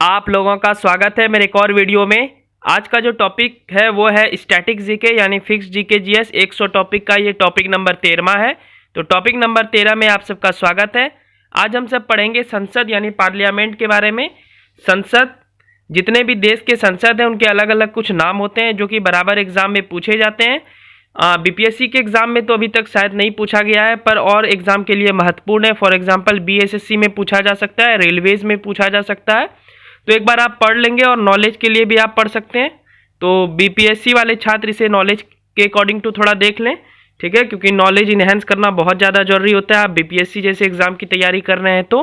आप लोगों का स्वागत है मेरे एक और वीडियो में। आज का जो टॉपिक है वो है स्टैटिक जीके यानी फिक्स जीके जीएस 100 टॉपिक का ये टॉपिक नंबर 13वां है। तो टॉपिक नंबर 13 में आप सबका स्वागत है। आज हम सब पढ़ेंगे संसद यानी पार्लियामेंट के बारे में। संसद, जितने भी देश के संसद हैं उनके अलग अलग कुछ नाम होते हैं जो कि बराबर एग्जाम में पूछे जाते हैं। बीपीएससी के एग्ज़ाम में तो अभी तक शायद नहीं पूछा गया है, पर और एग्ज़ाम के लिए महत्वपूर्ण है। फॉर एग्जांपल बीएसएससी में पूछा जा सकता है, रेलवेज़ में पूछा जा सकता है। तो एक बार आप पढ़ लेंगे और नॉलेज के लिए भी आप पढ़ सकते हैं। तो बीपीएससी वाले छात्र इसे नॉलेज के अकॉर्डिंग टू थोड़ा देख लें, ठीक है, क्योंकि नॉलेज इन्हेंस करना बहुत ज़्यादा जरूरी होता है। आप बीपीएससी जैसे एग्ज़ाम की तैयारी कर रहे हैं तो,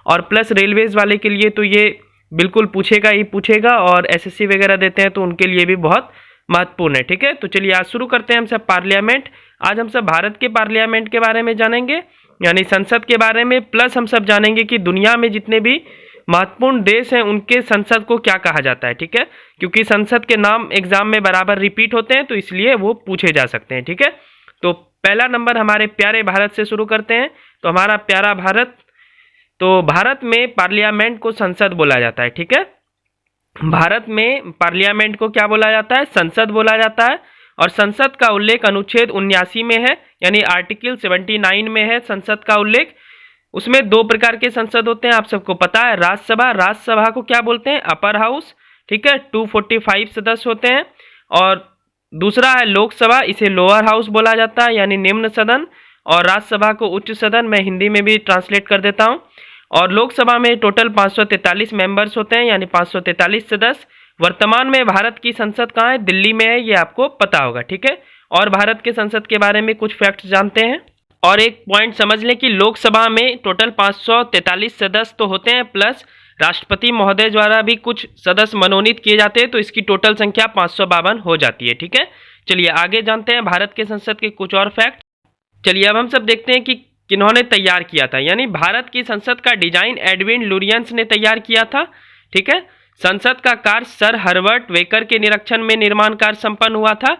और प्लस रेलवेज़ वाले के लिए तो ये बिल्कुल पूछेगा ही पूछेगा, और एसएससी वगैरह देते हैं तो उनके लिए भी बहुत महत्वपूर्ण है, ठीक है। तो चलिए आज शुरू करते हैं हम सब पार्लियामेंट। आज हम सब भारत के पार्लियामेंट के बारे में जानेंगे, यानी संसद के बारे में, प्लस हम सब जानेंगे कि दुनिया में जितने भी महत्वपूर्ण देश हैं उनके संसद को क्या कहा जाता है, ठीक है, क्योंकि संसद के नाम एग्जाम में बराबर रिपीट होते हैं तो इसलिए वो पूछे जा सकते हैं, ठीक है। तो पहला नंबर हमारे प्यारे भारत से शुरू करते हैं। तो हमारा प्यारा भारत, तो भारत में पार्लियामेंट को संसद बोला जाता है, ठीक है। भारत में पार्लियामेंट को क्या बोला जाता है? संसद बोला जाता है। और संसद का उल्लेख अनुच्छेद 79 में है, यानी आर्टिकल 79 में है संसद का उल्लेख। उसमें दो प्रकार के संसद होते हैं, आप सबको पता है। राज्यसभा, राज्यसभा को क्या बोलते हैं? अपर हाउस, ठीक है, 245 सदस्य होते हैं। और दूसरा है लोकसभा, इसे लोअर हाउस बोला जाता है, यानी निम्न सदन। और राज्यसभा को उच्च सदन, मैं हिंदी में भी ट्रांसलेट कर देता हूँ। और लोकसभा में टोटल 543 मेंबर्स होते हैं, यानी 543 सदस्य। वर्तमान में भारत की संसद कहाँ है? दिल्ली में है, ये आपको पता होगा, ठीक है। और भारत के संसद के बारे में कुछ फैक्ट्स जानते हैं। और एक पॉइंट समझ लें कि लोकसभा में टोटल 543 सदस्य तो होते हैं, प्लस राष्ट्रपति महोदय द्वारा भी कुछ सदस्य मनोनीत किए जाते हैं, तो इसकी टोटल संख्या 552 हो जाती है, ठीक है। चलिए आगे जानते हैं भारत के संसद के कुछ और फैक्ट। चलिए अब हम सब देखते हैं कि किन्होंने तैयार किया था, यानी भारत की संसद का डिजाइन एडविन लुरियंस ने तैयार किया था, ठीक है। संसद का कार्य सर हर्बर्ट वेकर के निरीक्षण में निर्माण कार्य संपन्न हुआ था।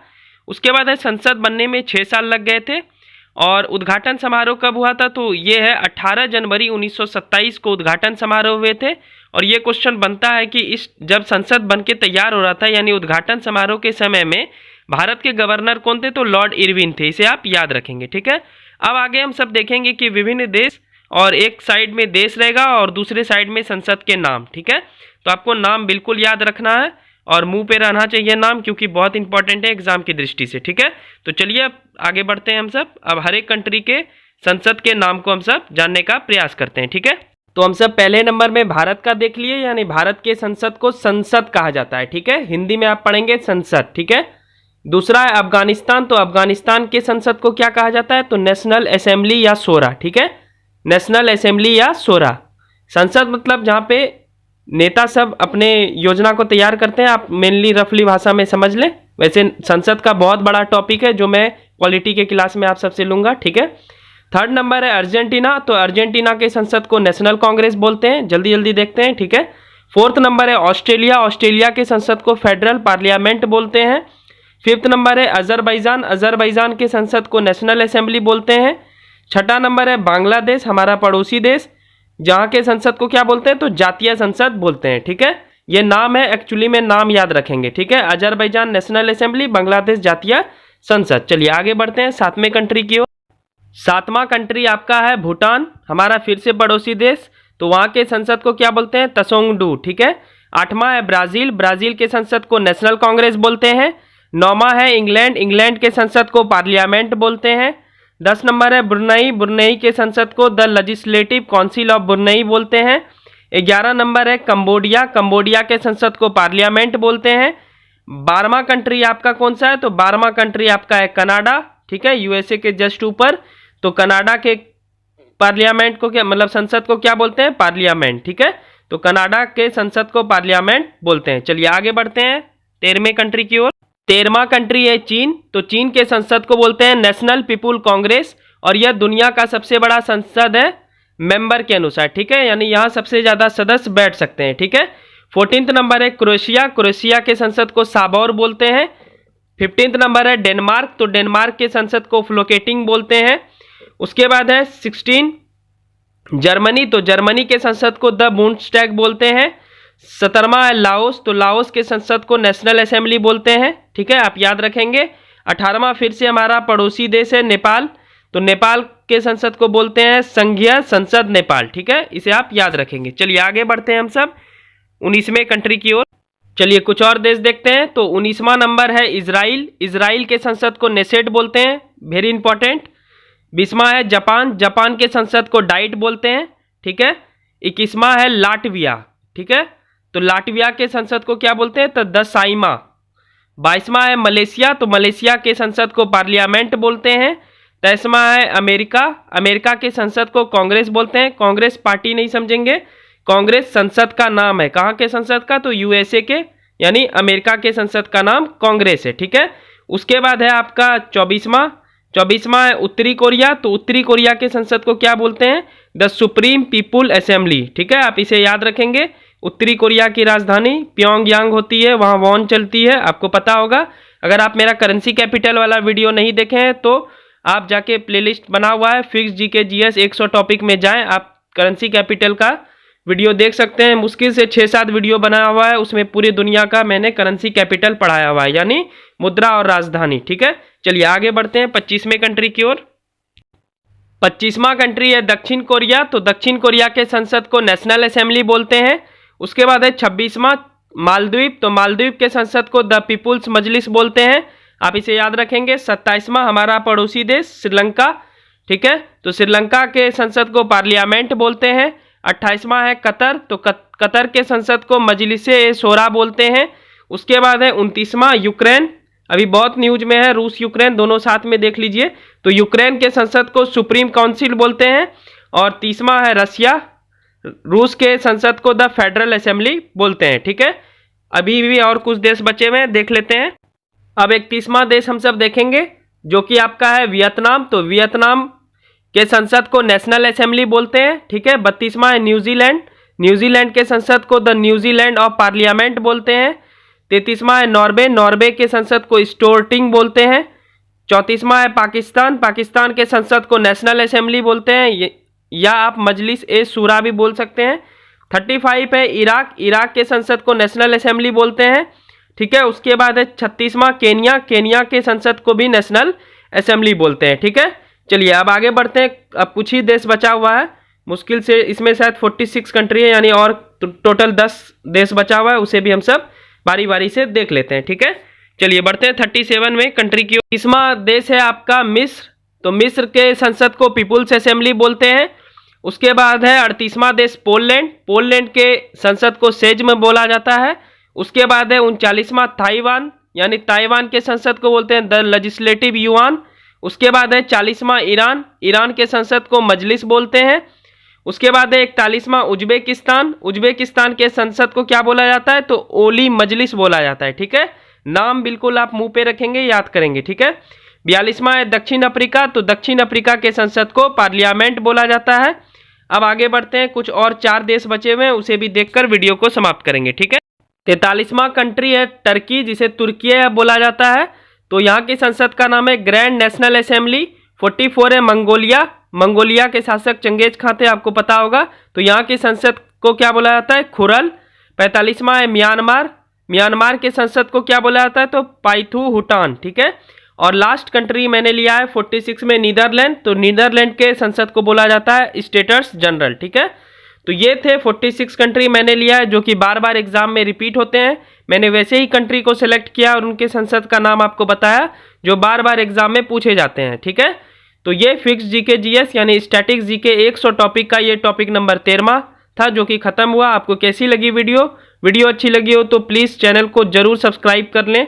उसके बाद है संसद बनने में 6 साल लग गए थे। और उद्घाटन समारोह कब हुआ था? तो ये है 18 जनवरी 1927 को उद्घाटन समारोह हुए थे। और ये क्वेश्चन बनता है कि इस जब संसद बन के तैयार हो रहा था, यानी उद्घाटन समारोह के समय में भारत के गवर्नर कौन थे? तो लॉर्ड इरविन थे। इसे आप याद रखेंगे, ठीक है। अब आगे हम सब देखेंगे कि विभिन्न देश, और एक साइड में देश रहेगा और दूसरे साइड में संसद के नाम, ठीक है। तो आपको नाम बिल्कुल याद रखना है और मुंह पे रहना चाहिए नाम, क्योंकि बहुत इंपॉर्टेंट है एग्जाम की दृष्टि से, ठीक है। तो चलिए अब आगे बढ़ते हैं हम सब। अब हर एक कंट्री के संसद के नाम को हम सब जानने का प्रयास करते हैं, ठीक है। तो हम सब पहले नंबर में भारत का देख लिए, यानी भारत के संसद को संसद कहा जाता है, ठीक है। हिंदी में आप पढ़ेंगे संसद, ठीक है। दूसरा है अफगानिस्तान, तो अफगानिस्तान के संसद को क्या कहा जाता है? तो नेशनल असेंबली या शोरा, ठीक है, नेशनल असेंबली या शोरा। संसद मतलब जहाँ पे नेता सब अपने योजना को तैयार करते हैं, आप मेनली रफली भाषा में समझ लें। वैसे संसद का बहुत बड़ा टॉपिक है जो मैं पॉलिटी के क्लास में आप सबसे लूंगा, ठीक है। थर्ड नंबर है अर्जेंटीना, तो अर्जेंटीना के संसद को नेशनल कांग्रेस बोलते हैं। जल्दी जल्दी देखते हैं, ठीक है। फोर्थ नंबर है ऑस्ट्रेलिया, ऑस्ट्रेलिया के संसद को फेडरल पार्लियामेंट बोलते हैं। फिफ्थ नंबर है अजरबैजान, अजरबैजान के संसद को नेशनल असेंबली बोलते हैं। छठा नंबर है बांग्लादेश, हमारा पड़ोसी देश, जहाँ के संसद को क्या बोलते हैं? तो जातीय संसद बोलते हैं, ठीक है। ये नाम है, एक्चुअली में नाम याद रखेंगे, ठीक है। अजरबैजान नेशनल असेंबली, बांग्लादेश जातीय संसद। चलिए आगे बढ़ते हैं 7वें कंट्री की ओर। 7वां कंट्री आपका है भूटान, हमारा फिर से पड़ोसी देश, तो वहाँ के संसद को क्या बोलते हैं? तसोंगडू, ठीक है। 8वां है ब्राज़ील, ब्राज़ील के संसद को नेशनल कांग्रेस बोलते हैं। 9वां है इंग्लैंड, इंग्लैंड के संसद को पार्लियामेंट बोलते हैं। 10 नंबर है ब्रुनई, ब्रुनई के संसद को the legislative council of Brunei बोलते हैं। 11 नंबर है कंबोडिया, कंबोडिया के संसद को पार्लियामेंट बोलते हैं। 12वां कंट्री आपका कौन सा है? तो 12वां कंट्री आपका है कनाडा, ठीक है, यूएसए के जस्ट ऊपर। तो कनाडा के पार्लियामेंट को क्या, मतलब संसद को क्या बोलते हैं? पार्लियामेंट, ठीक है। तो कनाडा के संसद को पार्लियामेंट बोलते हैं। चलिए आगे बढ़ते हैं 13वें कंट्री की ओर। 13वां कंट्री है चीन, तो चीन के संसद को बोलते हैं नेशनल पीपुल कांग्रेस, और यह दुनिया का सबसे बड़ा संसद है मेंबर के अनुसार, ठीक है, यानी यहाँ सबसे ज़्यादा सदस्य बैठ सकते हैं, ठीक है। 14th नंबर है क्रोएशिया, क्रोएशिया के संसद को साबौर बोलते हैं। 15th नंबर है डेनमार्क, तो डेनमार्क के संसद को फ्लोकेटिंग बोलते हैं। उसके बाद है 16 जर्मनी, तो जर्मनी के संसद को द बुंडस्टैग बोलते हैं। 17वां है लाओस, तो लाओस के संसद को नेशनल असेंबली बोलते हैं, ठीक है, आप याद रखेंगे। 18वां फिर से हमारा पड़ोसी देश है नेपाल, तो नेपाल के संसद को बोलते हैं संघीय संसद नेपाल, ठीक है, इसे आप याद रखेंगे। चलिए आगे बढ़ते हैं हम सब 19वें कंट्री की ओर। चलिए कुछ और देश देखते हैं। तो 19वां नंबर है इजराइल, इजराइल के संसद को नेसेट बोलते हैं, वेरी इंपॉर्टेंट। 20वां है जापान, जापान के संसद को डाइट बोलते हैं, ठीक है। 21वां है लाटविया, ठीक है, तो लाटविया के संसद को क्या बोलते हैं, तो द साइमा। 22वां है मलेशिया, तो मलेशिया के संसद को पार्लियामेंट बोलते हैं। 23वां है अमेरिका, अमेरिका के संसद को कांग्रेस बोलते हैं, कांग्रेस पार्टी नहीं समझेंगे, कांग्रेस संसद का नाम है। कहाँ के संसद का, तो यूएसए के, यानी अमेरिका के संसद का नाम कांग्रेस है, ठीक है। उसके बाद है आपका 24वां है उत्तरी कोरिया, तो उत्तरी कोरिया के संसद को क्या बोलते हैं, द सुप्रीम पीपुल असेंबली, ठीक है, आप इसे याद रखेंगे। उत्तरी कोरिया की राजधानी प्योंगयांग होती है, वहाँ वॉन चलती है, आपको पता होगा। अगर आप मेरा करेंसी कैपिटल वाला वीडियो नहीं देखे हैं तो आप जाके प्लेलिस्ट बना हुआ है फिक्स जीके जीएस 100 टॉपिक में जाएं, आप करेंसी कैपिटल का वीडियो देख सकते हैं। मुश्किल से 6-7 वीडियो बनाया हुआ है, उसमें पूरी दुनिया का मैंने करेंसी कैपिटल पढ़ाया हुआ है, यानी मुद्रा और राजधानी, ठीक है। चलिए आगे बढ़ते हैं 25वें कंट्री की ओर। 25वां कंट्री है दक्षिण कोरिया, तो दक्षिण कोरिया के संसद को नेशनल असेंबली बोलते हैं। उसके बाद है 26वां मालदीव, तो मालदीव के संसद को द पीपुल्स मजलिस बोलते हैं, आप इसे याद रखेंगे। 27वां हमारा पड़ोसी देश श्रीलंका, ठीक है, तो श्रीलंका के संसद को पार्लियामेंट बोलते हैं। 28वां है कतर, तो कतर के संसद को मजलिसे शोरा बोलते हैं। उसके बाद है 29वां यूक्रेन, अभी बहुत न्यूज में है, रूस यूक्रेन दोनों साथ में देख लीजिए, तो यूक्रेन के संसद को सुप्रीम काउंसिल बोलते हैं। और 30वां है रशिया, रूस के संसद को द फेडरल असेंबली बोलते हैं, ठीक है। अभी भी और कुछ देश बचे हुए हैं, देख लेते हैं। अब 31वां देश हम सब देखेंगे जो कि आपका है वियतनाम, तो वियतनाम के संसद को नेशनल असेंबली बोलते हैं, ठीक है। 32वां है न्यूजीलैंड, न्यूजीलैंड के संसद को द न्यूजीलैंड ऑफ पार्लियामेंट बोलते हैं। 33वां है नॉर्वे, नॉर्वे के संसद को स्टोर्टिंग बोलते हैं। 34वां है पाकिस्तान, पाकिस्तान के संसद को नेशनल असेंबली बोलते हैं, या आप मजलिस ए शूरा भी बोल सकते हैं। 35 है इराक, इराक के संसद को नेशनल असेंबली बोलते हैं, ठीक है। उसके बाद है 36वां केन्या, केन्या के संसद को भी नेशनल असेंबली बोलते हैं, ठीक है। चलिए अब आगे बढ़ते हैं, अब कुछ ही देश बचा हुआ है, मुश्किल से इसमें शायद 46 कंट्री है, यानी और टोटल 10 देश बचा हुआ है, उसे भी हम सब बारी बारी से देख लेते हैं, ठीक है। चलिए बढ़ते हैं 37वें कंट्री की। 30वां देश है आपका मिस्र, तो मिस्र के संसद को पीपुल्स असेंबली बोलते हैं। उसके बाद है 38वां देश पोलैंड, पोलैंड के संसद को सेज्म बोला जाता है। उसके बाद है 39वां ताइवान, यानी ताइवान के संसद को बोलते हैं द लेजिस्लेटिव युआन। उसके बाद है 40वां ईरान, ईरान के संसद को मजलिस बोलते हैं। उसके बाद है 41वां उज्बेकिस्तान, उज्बेकिस्तान के संसद को क्या बोला जाता है, तो ओली मजलिस बोला जाता है, ठीक है। नाम बिल्कुल आप मुंह पे रखेंगे, याद करेंगे, ठीक है। 42वां है दक्षिण अफ्रीका, तो दक्षिण अफ्रीका के संसद को पार्लियामेंट बोला जाता है। अब आगे बढ़ते हैं, कुछ और 4 देश बचे हुए हैं, उसे भी देखकर वीडियो को समाप्त करेंगे, ठीक है। 43वां कंट्री है टर्की, जिसे तुर्किया बोला जाता है, तो यहाँ की संसद का नाम है ग्रैंड नेशनल असेंबली। 44 है मंगोलिया, मंगोलिया के शासक चंगेज खान थे, आपको पता होगा, तो यहाँ की संसद को क्या बोला जाता है, खुरल। 45वां है म्यांमार, म्यांमार के संसद को क्या बोला जाता है, तो पाइथू हुटान, ठीक है। और लास्ट कंट्री मैंने लिया है 46 में नीदरलैंड, तो नीदरलैंड के संसद को बोला जाता है स्टेटस जनरल, ठीक है। तो ये थे 46 कंट्री मैंने लिया है जो कि बार बार एग्जाम में रिपीट होते हैं। मैंने वैसे ही कंट्री को सिलेक्ट किया और उनके संसद का नाम आपको बताया जो बार बार एग्जाम में पूछे जाते हैं, ठीक है। तो ये फिक्स जीके जीएस यानी स्टैटिक्स जीके 100 टॉपिक का ये टॉपिक नंबर 13वां था जो कि खत्म हुआ। आपको कैसी लगी वीडियो अच्छी लगी हो तो प्लीज़ चैनल को जरूर सब्सक्राइब कर लें,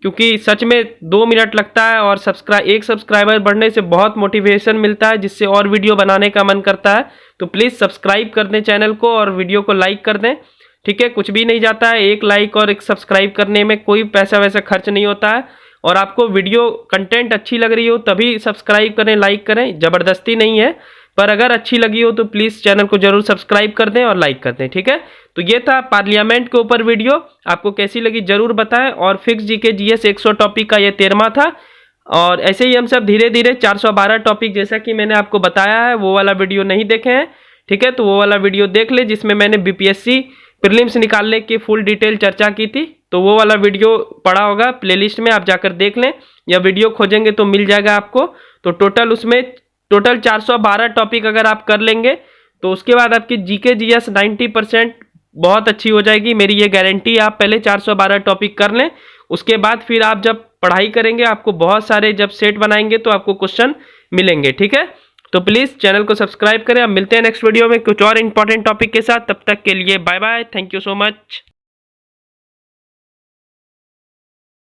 क्योंकि सच में 2 मिनट लगता है और एक सब्सक्राइबर बढ़ने से बहुत मोटिवेशन मिलता है, जिससे और वीडियो बनाने का मन करता है। तो प्लीज़ सब्सक्राइब कर दें चैनल को और वीडियो को लाइक कर दें, ठीक है। कुछ भी नहीं जाता है, एक लाइक और एक सब्सक्राइब करने में कोई पैसा वैसा खर्च नहीं होता है। और आपको वीडियो कंटेंट अच्छी लग रही हो तभी सब्सक्राइब करें, लाइक करें, ज़बरदस्ती नहीं है। पर अगर अच्छी लगी हो तो प्लीज़ चैनल को जरूर सब्सक्राइब कर दें और लाइक कर दें, ठीक है। तो ये था पार्लियामेंट के ऊपर वीडियो, आपको कैसी लगी जरूर बताएं। और फिक्स जीके जीएस 100 टॉपिक का ये 13वां था। और ऐसे ही हम सब धीरे धीरे 412 टॉपिक जैसा कि मैंने आपको बताया है वो वाला वीडियो नहीं देखे हैं, ठीक है, तो वो वाला वीडियो देख ले जिसमें मैंने बीपीएससी प्रीलिम्स निकालने की फुल डिटेल चर्चा की थी, तो वो वाला वीडियो पड़ा होगा प्लेलिस्ट में, आप जाकर देख लें, या वीडियो खोजेंगे तो मिल जाएगा आपको। तो टोटल 412 टॉपिक अगर आप कर लेंगे तो उसके बाद आपकी जीके जीएस 90% बहुत अच्छी हो जाएगी, मेरी ये गारंटी है। आप पहले 412 टॉपिक कर लें, उसके बाद फिर आप जब पढ़ाई करेंगे आपको बहुत सारे, जब सेट बनाएंगे तो आपको क्वेश्चन मिलेंगे, ठीक है। तो प्लीज़ चैनल को सब्सक्राइब करें। अब मिलते हैं नेक्स्ट वीडियो में कुछ और इंपॉर्टेंट टॉपिक के साथ, तब तक के लिए bye bye, thank you so much.